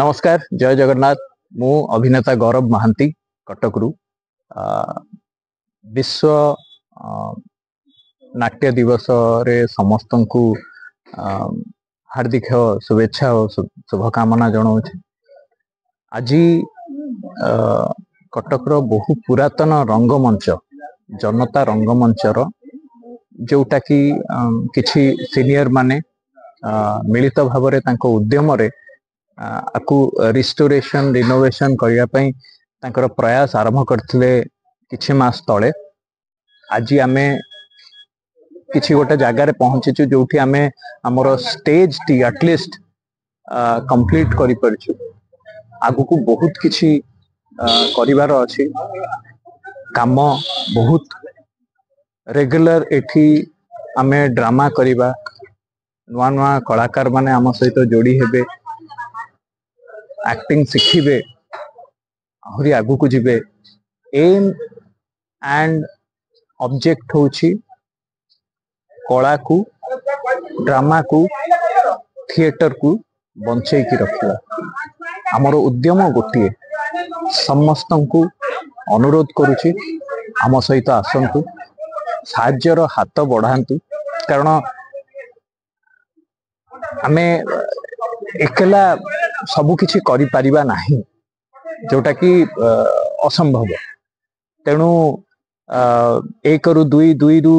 नमस्कार जय जगन्नाथ। मु अभिनेता गौरव महांती कटक रु विश्व नाट्य दिवस रे समस्त को हार्दिक शुभेच्छा और शुभकामना जनाऊँ। आज कटक रो बहु पुरातन रंगमंच जनता रंगमंचर जोटा कि किछि सीनियर माने मिलित भाव उद्यम रे आकु रिस्टोरेशन रिनोवेशन करने तांकर प्रयास आरंभ करथिले किछि मास तले। आज आमे किछि गोटे जगार पहुंचीचु जोठी आमे हमर स्टेज टी एटलिस्ट कंप्लीट करि परछु। आगु को बहुत किछि करिवार अछि काम बहुत रेगुलर। एठी आमे ड्रामा करिबा नुआ नुआ कलाकार माने आम सहित जोड़ी हेबे एक्टिंग शिखिबे आहरी आगु को जिबे। एम एंड ऑब्जेक्ट होची कला को ड्रामा को थिएटर को बंचई की रखिबा। हमर उद्यम गोटिए समस्त को अनुरोध करुछि आम सहित आसंतु साहाय्यर हाथ बढ़ांतु कारण आमे एकला सबु किछि करि परिबा नाही जोटा कि असंभव। तेणु 1 रु 2 2 रु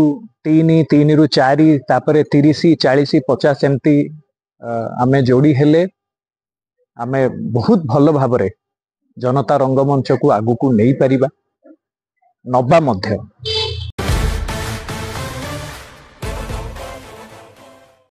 3 3 रु 4 तापरे 30 40 50 एमती आमे जोड़ी हेले आमे बहुत भल भाबरे जनता रंगमंच को आगु को नहीं परिबा नबा मध्य।